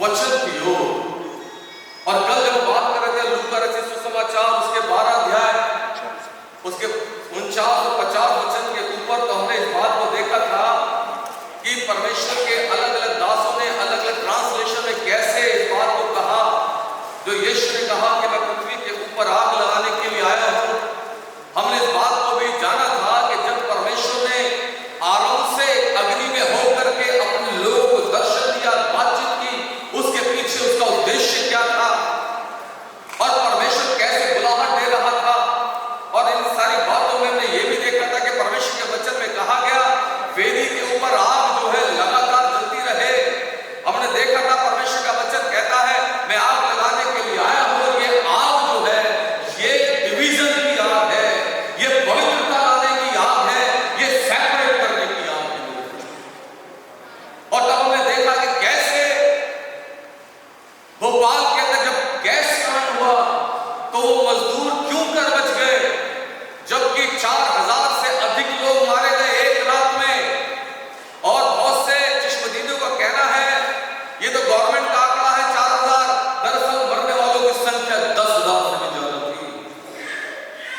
वचन की ओर। और कल जब बात कर रहे थे लूका रचित सुसमाचार उसके 12 अध्याय उसके 49 और 50 वचन के ऊपर, तो हमने इस बात को देखा था कि परमेश्वर के अलग अलग दासों ने अलग अलग ट्रांसलेशन में कैसे इस बात को कहा, जो यीशु ने कहा कि मैं पृथ्वी के ऊपर आग लगाने के लिए आया हूं। हमने इस बात को भी जाना था कि जब परमेश्वर ने आरंभ से अग्नि में होकर के अपने लोगों को दर्शन दिया, बातचीत की, उसके पीछे उसका उद्देश्य क्या था और परमेश्वर कैसे बुलाहट दे रहा था। और इन सारी बातों में हमने ये भी देखा था कि परमेश्वर के वचन में कहा गया वेदी के ऊपर आग जो है लगातार जलती रहे। हमने देखा था परमेश्वर का वचन कहता है मैं आग लगाने के लिए आया हूं, और ये आग जो है ये डिवीजन की आग है, ये पवित्रता लाने की आग है, ये सेपरेट करने की आग है। और तब हमने देखा कि कैसे भोपाल के अंदर जब गैस कांड हुआ तो वो मजदूर क्यों कर बच गए, जबकि 4000 से अधिक लोग मारे गए एक रात में। और बहुत से चश्मदीदों का कहना है, ये तो गवर्नमेंट का आंकड़ा है 4000, दरअसल मरने वालों की संख्या 10,000 से भी ज्यादा थी।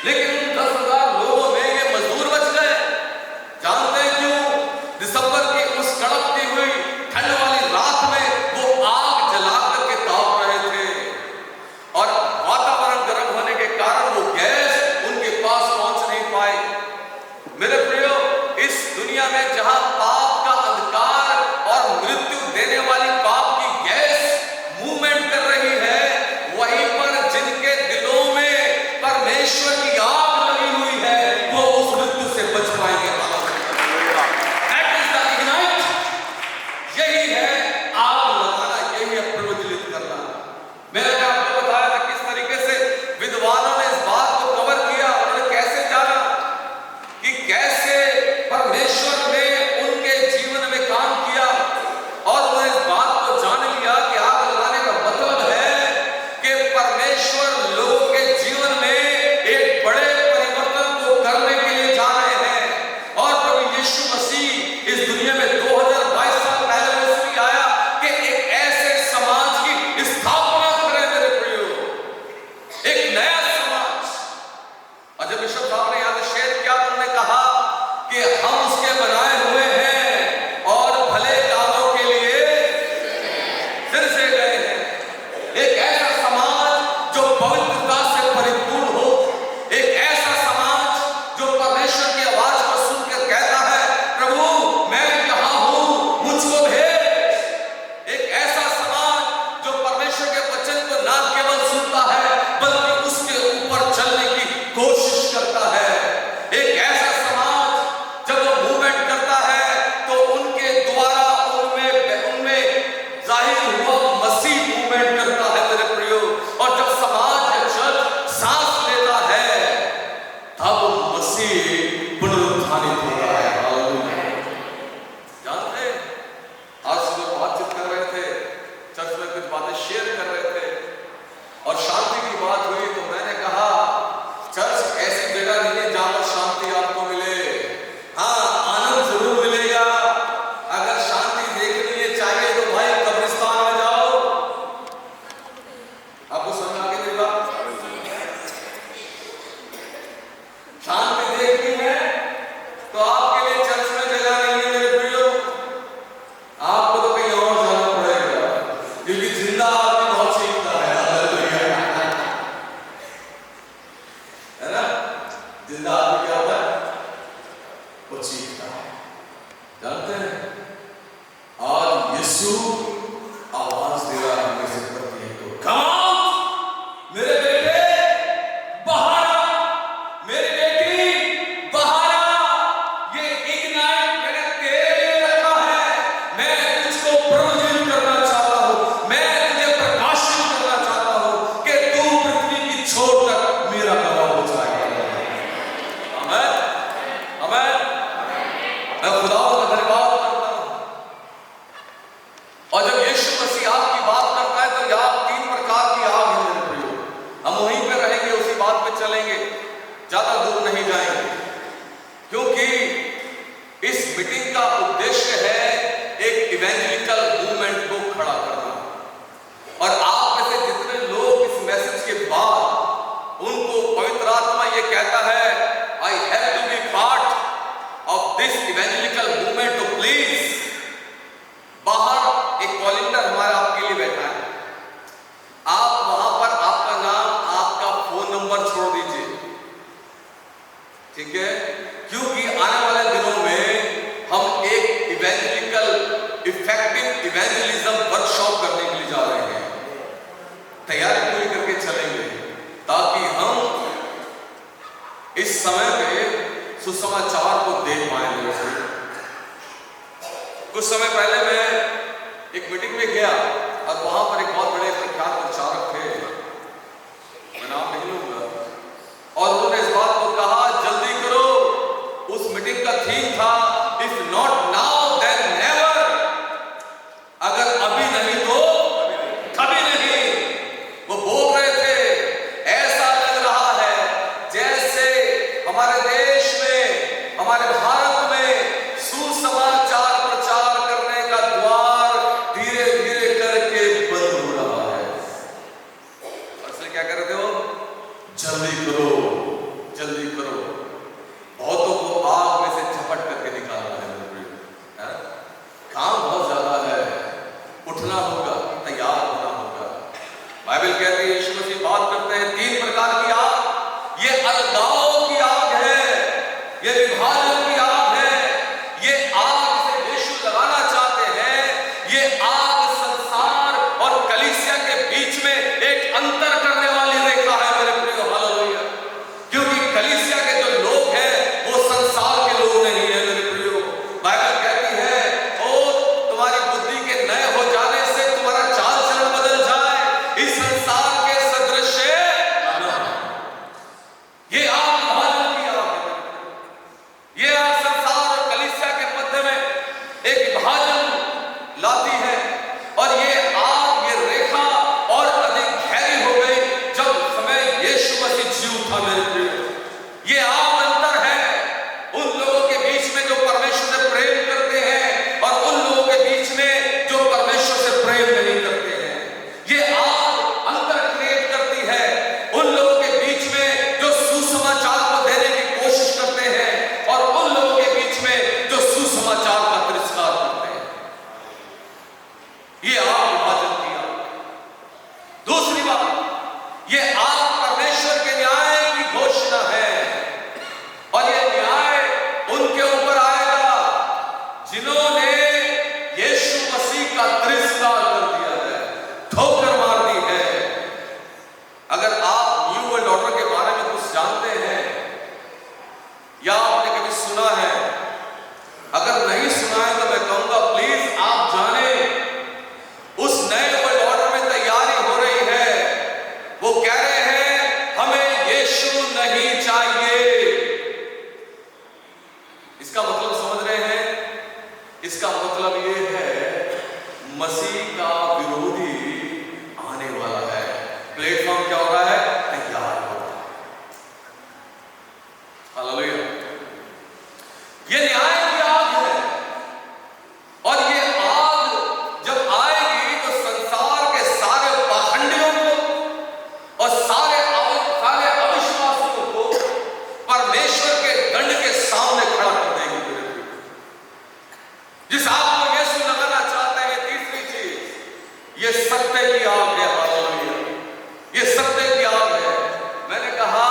लेकिन उन 10,000 लोगों में ये मजदूर बच गए। जानते हैं क्यों? दिसंबर की उस कड़कती हुई ठंड वाली रात में वो आग जला करके ताप रहे थे, और वातावरण गर्म होने के कारण वो गैस उनके पास पहुंच नहीं पाए। मेरे प्रियो, इस दुनिया में जहां पाप का अंधकार और मृत्यु देने वाली पाप की गैस मूवमेंट कर रही है, वहीं पर जिनके दिलों में परमेश्वर की आग लगी हुई है वो उस मृत्यु से बच पाएंगे। That is the ignite। यही है आग लगाना, यही है प्रज्वलित करना। मैंने आपको बताया था किस तरीके से विद्वानों ने इस बात को कवर किया, उन्होंने कैसे जाना कि कैसे परमेश्वर ने उनके जीवन में काम किया, और उन्होंने इस बात को जान लिया कि आग लगाने का मतलब है कि परमेश्वर लोगों के जीवन में एक बड़े परिवर्तन को करने के लिए जा रहे हैं। और प्रभु यीशु मसीह इस दुनिया में 2022 साल पहले वो इसलिए आया कि एक ऐसे समाज की स्थापना करे। मेरे प्रियो, एक नया समाज। और जब विश्व साहब ने यहां से शेयर किया, उन्होंने कहा कि हम उसके बनाए हुए हैं और भले कामों के लिए फिर से गए हैं। एक ऐसा समाज जो पवित्रता से परिपूर्ण हो, एक ऐसा समाज जो परमेश्वर की आवाज को सुनकर कहता है प्रभु मैं यहां हूं, मुझको भेज। एक ऐसा समाज जो परमेश्वर के वचन को ना केवल सुनता है बल्कि उसके ऊपर चलने की कोशिश करता है। एक ऐसा समाज जब वो मूवमेंट करता है तो उनके द्वारा उनमें जाहिर हुआ मसीह मूवमेंट करता है। मेरे प्रियो, और जब समाज या चर्च सांस लेता है तब मसीह पुनरुत्थानित होता है। हालेलुया। जानते हैं, आज सुबह बातचीत कर रहे थे, चर्च में कुछ बातें शेयर कर रहे थे और शांति की बात हुई, तो मैंने कहा चर्च ऐसी जगह नहीं है जहां पर शांति आपको मिले। हाँ, आनंद जरूर मिलेगा। अगर शांति देखनी है चाहिए तो भाई कब्रिस्तान में जाओ। आपको समझ आ गई मेरी बात? शांति देखनी है तो आपके लिए चर्च में जगह नहीं है। मेरे प्रियो, आपको तो कहीं और जाना पड़ेगा, क्योंकि जिंदा आदमी बहुत सीखता है। हालेलुया। है ना? जिंदा आदमी क्या होता है? वो सीखता है। जानते हैं, आज यीशु आवाज दे रहा है हमें से प्रत्येक को, come on! मेरे बेटे बाहर आ, मेरी बेटी बाहर आ। ये इग्नाइट मैंने तेरे लिए रखा है। मैं तुझको प्रज्वलित करना चाहता हूं, मैं तुझे प्रकाशित करना चाहता हूं कि तू पृथ्वी की छोर तक मेरा गवाह हो जाएगा। आमीन, आमीन। मैं खुदा का धन्यवाद करता हूं। और जब इवेंजलिज्म वर्कशॉप करने के लिए जा रहे हैं। तैयारी पूरी करके चलेंगे ताकि हम इस समय पे सुसमाचार को देख पाएंगे। कुछ समय पहले मैं एक मीटिंग में गया और वहां पर एक बहुत बड़े प्रख्यात प्रचारक थे, मैं नाम नहीं लूंगा, और उन्होंने इस बात को कहा, जल्दी करो। उस मीटिंग का थीम था if not now then never, अगर अभी नहीं तो कभी नहीं। वो बोल रहे थे, ऐसा लग रहा है जैसे हमारे देश में, हमारे भारत में सुसमाचार प्रचार करने का द्वार धीरे धीरे करके बंद हो रहा है। और इसलिए क्या कर रहे थे वो, जल्दी करो जल्दी करो, बहुतों को आग में से झपट करके निकालना है। काम बहुत ज्यादा है, उठना होगा, तैयार होना होगा। बाइबल कहती है, यीशु मसीह बात करते हैं 3 प्रकार की आग। ये अलगाव की आग है, ये विभाजन की आग है, ये आग से यीशु लगाना चाहते हैं। ये आग संसार और कलीसिया के बीच में एक अंतर करने वाली रेखा है मेरे प्रियो, हालेलुया। क्योंकि कलीसिया के जो लोग हैं वो संसार के लोग नहीं है मेरे प्रियो। बाइबल कहती है, ओ तुम्हारी बुद्धि के नए हो जाने से तुम्हारा चाल चलन बदल जाए, इस संसार के सदृश ये आग विभाजन की आग है। ये आग संसार और कलीसिया के मध्य में एक विभाजन लाती है। और ये आग, ये रेखा और अधिक गहरी हो गई जब समय यीशु मसीह जी उठा मेरे प्रियो। ये आग अंतर है उन लोगों के बीच में जो परमेश्वर से प्रेम करते हैं और उन लोगों के बीच में जो परमेश्वर से प्रेम नहीं करते हैं। ये आग अंतर क्रिएट करती है उन लोगों के बीच में जो सुसमाचार को देने की कोशिश करते हैं और उन लोगों के बीच में जो सुसमाचार का तिरस्कार करते हैं। ये आग विभाजन की आग। दूसरी बात, ये आग परमेश्वर के न्याय की घोषणा है और ये न्याय उनके ऊपर आएगा जिन्होंने यीशु मसीह का तिरस्कार कर दिया है, ठोकर मार दी है। अगर आप न्यू वर्ल्ड ऑर्डर के बारे में कुछ जानते हैं या आपने कभी सुना है, अगर नहीं सुना है तो मैं कहूंगा प्लीज आप जाने, उस नए वर्ल्ड ऑर्डर में तैयारी हो रही है। वो कह रहे हैं हमें यीशु नहीं चाहिए। इसका मतलब समझ रहे हैं? इसका मतलब ये है मसीह का विरोधी आने वाला है। प्लेटफॉर्म क्या हो रहा है? तैयार हो रहा है। हालेलुया। ये न्याय की आग है और ये आग जब आएगी तो संसार के सारे पाखंडियों को और सारे अविश्वासियों को परमेश्वर के दंड के सामने खड़ा कर देगी। जिस आग को यीशु लगाना चाहते हैं, तीसरी चीज, ये सत्य की आग है। हालेलुया। ये सत्य की आग है। मैंने कहा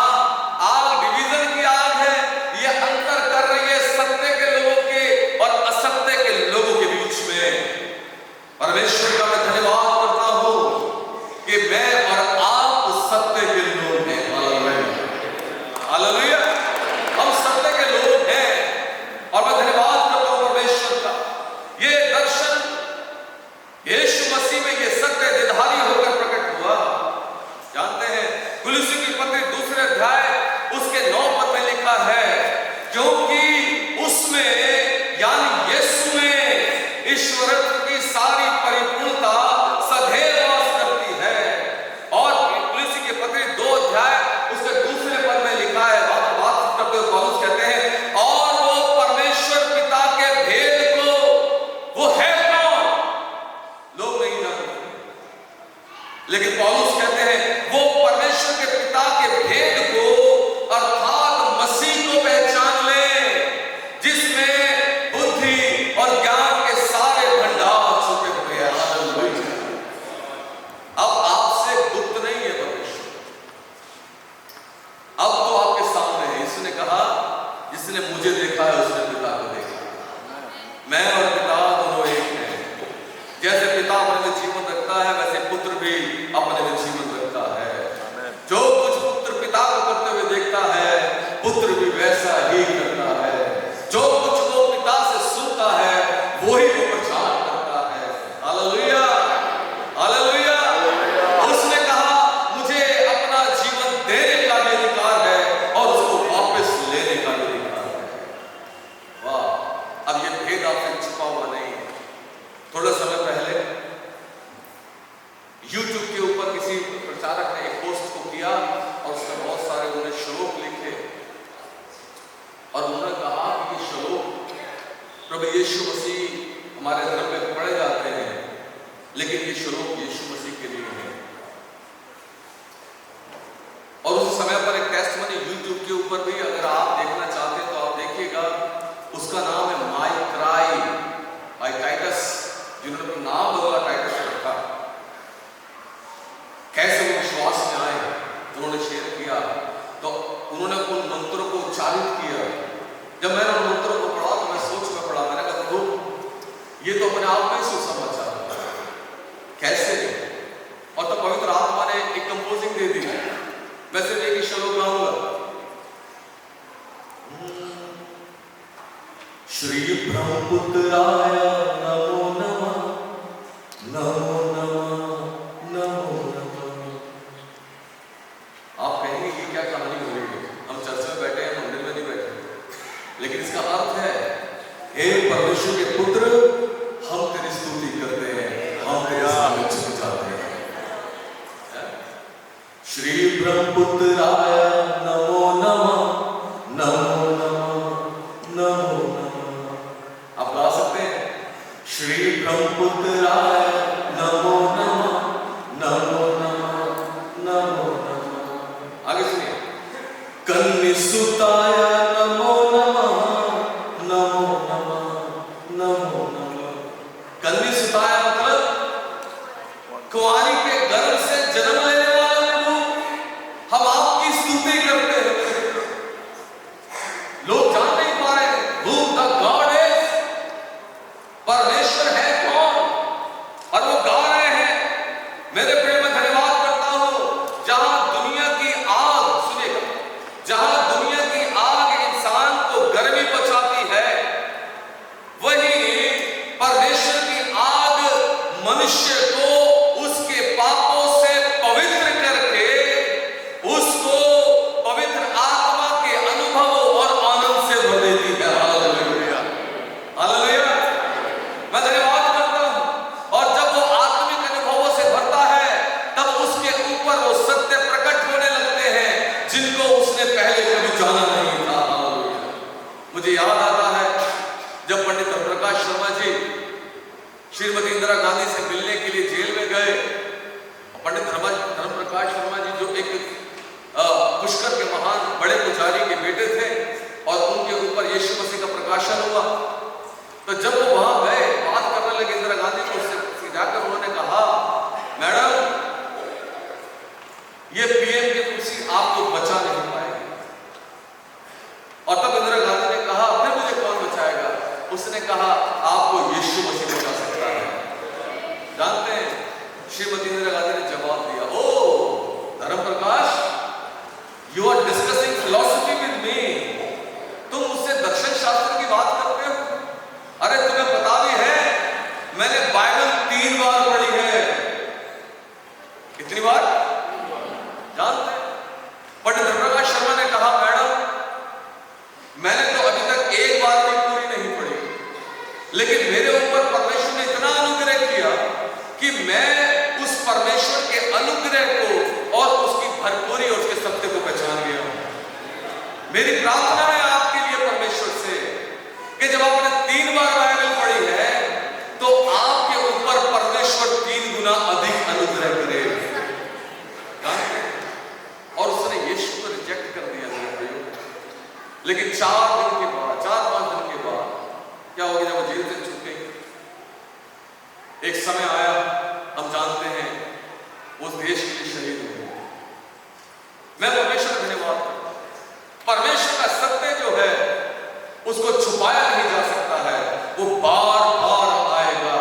आग डिवीजन की आग है, ये अंतर कर रही है सत्य के लोगों के और असत्य के लोगों के बीच में। परमेश्वर का मैं धन्यवाद करता हूं कि मैं और आप सत्य के लोग हैं। हालेलुया। हम सत्य के लोग हैं और मैं धन्यवाद करता हूं परमेश्वर का। ये दर्शन यीशु मसीह में ये सत्य निधारी होकर प्रकट हुआ। जानते हैं कुलुस्सी की पत्री 2 अध्याय उसके 9 पद में लिखा है, क्योंकि उसमें यानी यीशु में ईश्वरत्व की सारी परिपूर्णता सदैव वास करती है। और कुलुस्सी की पत्री 2 अध्याय उसके 2 पद में लिखा है, बात करते हुए पौलुस कहते हैं, और वो परमेश्वर पिता के भेद को, वो है कौन लोग नहीं जानते, लेकिन पौलुस कहते हैं वो परमेश्वर के पिता के भेद को अर्थात मसीह को पहचान ले, जिसमें बुद्धि और ज्ञान के सारे भंडार छुपे हुए हैं। हालेलुया। अब आपसे गुप्त नहीं है परमेश्वर, अब तो आपके सामने है। इसने कहा जिसने मुझे देखा है उसने पिता को देखा। मैं और पिता दोनों एक हैं। जैसे पिता अपने में जीवन रखता है, वैसे पुत्र भी अपने में जीवन रखता है। जो कुछ पुत्र पिता को करते हुए देखता है, पुत्र भी वैसा ही करता है। जो कुछ वो पिता से सुनता है, वही वो प्रचार करता है। Hallelujah, hallelujah. उसने कहा मुझे अपना जीवन देने का भी अधिकार है और उसको वापस लेने का भी अधिकार है। वाह, अब ये भेद आपसे छुपा हुआ नहीं है। थोड़ा समय पहले YouTube के ऊपर किसी प्रचारक ने एक पोस्ट को किया और उसमें बहुत सारे उन्होंने श्लोक लिखे और उन्होंने कहा कि ये श्लोक प्रभु यीशु मसीह हमारे धर्म में पढ़े जाते हैं, लेकिन ये श्लोक यीशु मसीह के लिए है। और उस समय पर एक टेस्टमनी YouTube के ऊपर भी अगर आप देखना चाहते हैं तो आप देखिएगा, उसका नाम है माय क्राई बाय टाइटस, जिन्होंने नाम बदला टाइटस रखा। कैसे वो विश्वास में आए उन्होंने शेयर किया, तो उन्होंने उन मंत्रों को उच्चारित किया। जब मैंने उन मंत्रों को पढ़ा तो मैं सोच में पढ़ा, मैंने कहा प्रभु ये तो अपने आप में सुसमाचार कैसे है। और तो पवित्र आत्मा ने एक कंपोजिंग दे दी। वैसे मैं एक श्लोक गाऊंगा, श्री ब्रह्मपुत्राय नमो नमः, नमो नमः, नमो नमः। आप कहेंगे कि क्या कहानी हो रही है, हम चर्च में बैठे हैं, मंदिर में नहीं बैठे, लेकिन इसका अर्थ है हे परमेश्वर के पुत्र, हम तेरी स्तुति करते हैं, हम तेरे सामने झुक जाते हैं। श्री ब्रह्मपुत्राय नमो नमः, नमो नमः, नमो नमः। आप गा सकते हैं, श्री ब्रह्मपुत्राय नमो नमः, नमो नमः, नमो नमः। आगे सुनिए, कन्निसुताय नमो नमः, नमो नमः, नमो नमः। कन्निसुताय मतलब कुंवारी के गर्भ से जन्म लेने वाले प्रभु, हम आपकी स्तुति करते हैं। लोग जान नहीं पा रहे who the God is, परमेश्वर है कौन, और वो गा रहे हैं। मेरे प्रिय में धन्यवाद करता हूं, जहां दुनिया की आग, सुनिएगा, जहां दुनिया की आग इंसान को गर्मी पहुंचाती है, वही परमेश्वर की आग मनुष्य को उसके पापों से पवित्र करके उसको पवित्र आत्मा के अनुभव और आनंद से भर देती है। Hallelujah, hallelujah. मैं धन्यवाद करता हूं। और जब वो आत्मिक अनुभवों से भरता है, तब उसके ऊपर वो सत्य प्रकट होने लगते हैं जिनको उसने पहले कभी जाना नहीं था। हालेलुया। मुझे याद आता है जब पंडित धर्मप्रकाश शर्मा जी श्रीमती इंदिरा गांधी से मिलने के लिए जेल में गए। पंडित धर्मप्रकाश शर्मा जी जो एक पुष्कर के महान बड़े पुजारी के बेटे थे और उनके ऊपर यीशु मसीह का प्रकाशन हुआ, तो जब वो वहां गए बात करने लगे इंदिरा गांधी को, उससे जाकर उन्होंने कहा, मैडम ये पीएम की कुर्सी आपको बचा नहीं पाएगी। और तब इंदिरा गांधी ने कहा, फिर मुझे कौन बचाएगा? उसने कहा, आपको यीशु मसीह बचा सकता है। जानते हैं श्रीमती इंदिरा गांधी ने जवाब दिया, oh Dharmaprakash, you are discussing philosophy with me, तुम मुझसे दर्शन शास्त्र की बात करते हो? अरे तुम्हें पता भी है मैंने बाइबल 3 बार पढ़ी है। कितनी बार जानते हैं? पंडित धर्मप्रकाश शर्मा ने कहा, मैडम मैंने तो अभी तक एक बार भी पूरी नहीं पढ़ी, लेकिन मेरे ऊपर परमेश्वर ने इतना अनुग्रह किया कि मैं उस परमेश्वर के अनुग्रह को और उसकी भरपूरी और उसके सत्य को पहचान गया हूं। मेरी प्रार्थना है आपके लिए परमेश्वर से कि जब आपने 3 बार बाइबल पढ़ी है तो आपके ऊपर परमेश्वर 3 गुना अधिक अनुग्रह करे। और उसने यीशु को रिजेक्ट कर दिया मेरे भाइयों। लेकिन 4-5 दिन के बाद क्या हो गया? जब वो जेल से छूट गई, एक समय आया, हम जानते हैं, उस देश के लिए शहीद हुए। मैं परमेश्वर का धन्यवाद करता हूं। परमेश्वर का सत्य जो है उसको छुपाया नहीं जा सकता है, वो बार बार आएगा,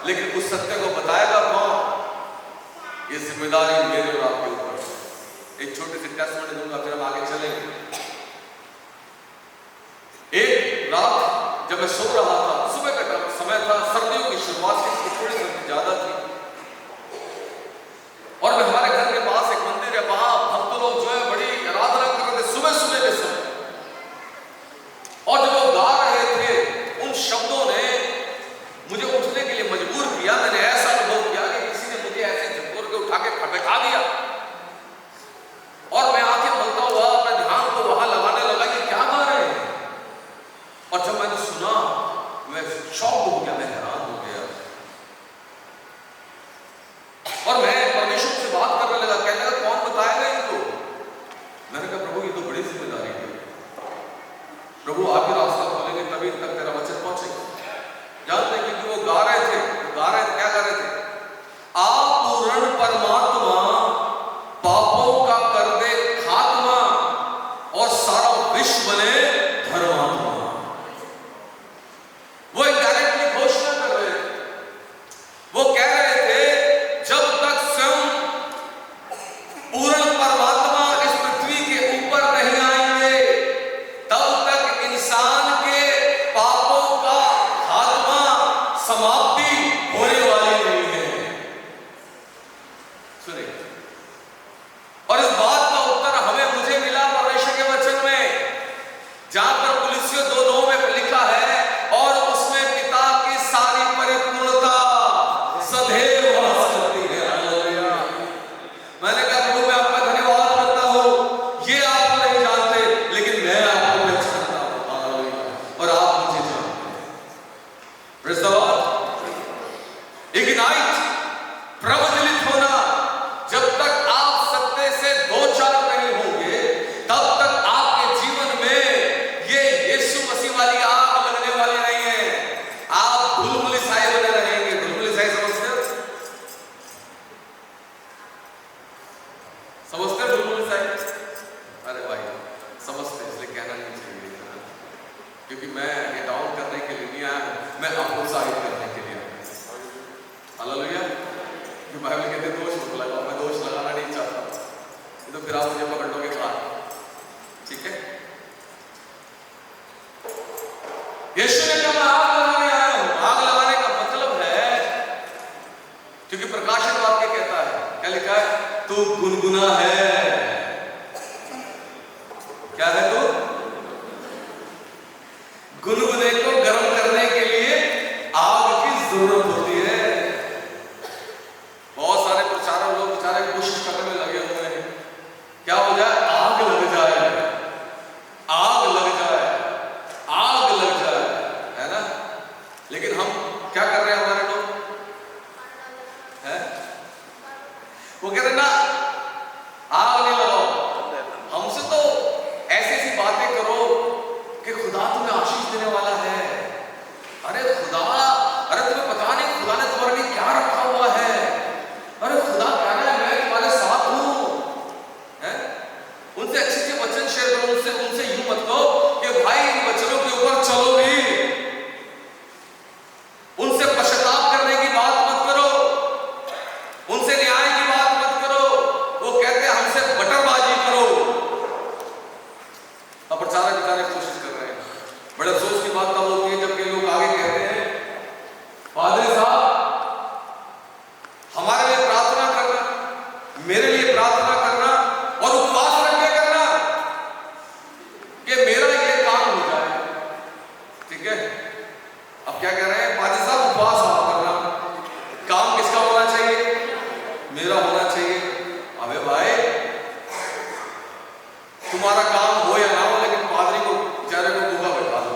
लेकिन उस सत्य को बताएगा कौन? ये जिम्मेदारी मेरे और आपके ऊपर। एक छोटी सी टेस्टमनी दूंगा, फिर हम आगे चलेंगे। एक रात जब मैं सो रहा था, सुबह का समय था, सर्दियों की शुरुआत थी, थोड़ी सर्दी ज्यादा थी, और मैं हमारे घर के पास एक मंदिर है, वहां भक्त लोग जो है बड़ी आराधना कर रहे थे सुबह सुबह के समय। और जब वो गा रहे थे, उन शब्दों ने मुझे उठने के लिए मजबूर किया। मैंने ऐसा अनुभव किया कि किसी ने मुझे ऐसे झटकोर के उठा के खटखटा दिया, और मैं आंखें खोलता हुआ अपने ध्यान को वहां लगाने लगा कि क्या गा रहे हैं। और जब मैंने सुना, मैं शॉक हो गया, मैं हैरान हो गया, और मैं परमेश्वर से बात करने लगा। कहने लगा कौन बताएगा इनको? मैंने कहा प्रभु ये तो बड़ी जिम्मेदारी है, प्रभु आप ही रास्ता खोलेंगे तभी इन तक तेरा वचन पहुंचेगा। जानते हैं क्योंकि वो गा रहे थे, क्या गा रहे थे? आप पूर्ण परमात्मा पापों का कर दे खात्मा, और सारा विश्व बने धर्मात्मा। वो इनडायरेक्टली घोषणा कर रहे थे। वो कह रहे थे जब तक स्वयं पूर्ण परमात्मा इस पृथ्वी के ऊपर नहीं आएंगे, तब तक इंसान के पापों का खात्मा, समाप्ति होने वाली नहीं है। सुनिए, और इस बात का उत्तर हमें मुझे मिला परमेश्वर के वचन में, जहां पर कुलुस्सियों 2:9 में लिखा है, और उसमें पिता की सारी परिपूर्णता सदैव वास करती है। हालेलुया। मैंने कहा प्रभु मैं आपका धन्यवाद करता हूं, ये आप नहीं जानते, लेकिन मैं आपको पहचानता हूं। हालेलुया। और आप मुझे जानते हैं। Praise the Lord. इग्नाइट, प्रज्वलित होना, जब तक आप सत्य से दो चार नहीं होंगे, तब तक आपके जीवन में ये यीशु मसीह वाली आग लगने वाली नहीं है। आप भुलभुलैया बने रहेंगे। भुलभुलैया समझते हो? समझते हो भुलभुलैया? अरे भाई समझते, इसलिए कहना नहीं चाहिए, क्योंकि मैं ये डाउन करने के लिए नहीं आया, मैं आपको उत्साहित करने के लिए आया। हालेलुया। कि बाइबल कहते हैं दोष मत लगाओ, मैं दोष लगाना नहीं चाहता, तो फिर आप मुझे पकड़ लोगे खा। ठीक है? यीशु ने कहा मैं आग लगाने आया हूं। आग लगाने का मतलब है, क्योंकि प्रकाशित वाक्य कहता है, क्या लिखा है? तू गुनगुना है। क्या है तू? गुनगुने को गर्म करने के लिए आग की जरूरत होती है। बहुत सारे प्रचारक लोग बेचारे कोशिश करने में लगे हुए हैं, क्या हो जाए? आग लग जाए, आग लग जाए, आग लग जाए, है ना? लेकिन हम क्या कर रहे हैं? हमारे लोग है, वो कह रहे ना आग नहीं लगाओ, हमसे तो ऐसी ऐसी बातें करो कि खुदा तुम्हें आशीष देने वाला है। अरे खुदा, अरे तुम्हें पता नहीं खुदा ने तुम्हारे लिए क्या रखा हुआ है। अरे खुदा कह रहा है मैं तुम्हारे साथ हूं। हैं? उनसे अच्छे अच्छे वचन शेयर करो, उनसे यूं मत कहो कि भाई इन वचनों के ऊपर चलो भी। उनसे पश्चाताप करने की बात मत करो, उनसे न्याय की बात मत करो। वो कहते हैं हमसे बटरबाजी करो। अब प्रचारक बेचारे कोशिश कर रहे हैं। बड़े अफसोस की बात तब होती है जब के लोग आगे कहते हैं पादरी साहब हमारे लिए प्रार्थना करना, मेरे लिए प्रार्थना करना, और उपवास रख के करना कि मेरा ये काम हो जाए। ठीक है? अब क्या कह रहे हैं पादरी साहब? उपवास आप करना, काम किसका होना चाहिए? मेरा होना चाहिए। अबे भाई तुम्हारा काम हो या ना हो, लेकिन पादरी को बेचारे को भूखा बैठा दो।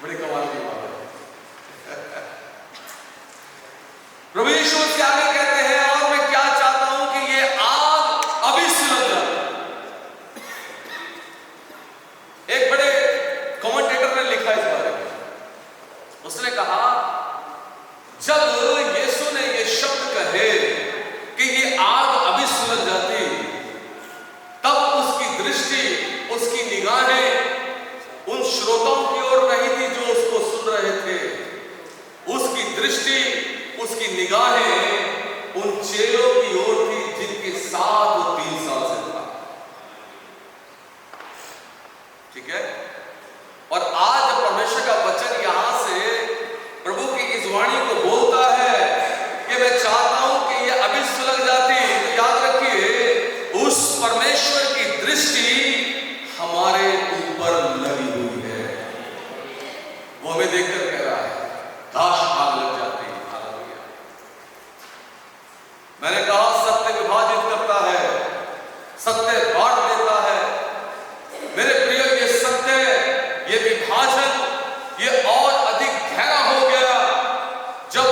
बड़ी कमाल की बात है। प्रभु यीशु मसीह आगे कहते हैं, और मैं क्या चाहता हूं कि ये आग अभी सुलग जाए। एक बड़े कमेंटेटर ने लिखा इस बारे में, उसने कहा जब यीशु ने ये शब्द कहे कि ये आग अभी सुलग जाती, तब उसकी दृष्टि, उसकी निगाहें उन श्रोताओं की ओर नहीं थी जो उसको निगाहें उन चेलों की ओर थी जिनके साथ वो 3 साल से था। ठीक है। और आज परमेश्वर का वचन यहां से प्रभु की इस वाणी को बोलता है कि मैं चाहता हूं कि ये अभी सुलग जाती, तो याद रखिए उस परमेश्वर की दृष्टि हमारे ऊपर लगी हुई है। वो हमें देखकर कह रहा है काश आग लग जाती। मैंने कहा सत्य विभाजित करता है, सत्य बांट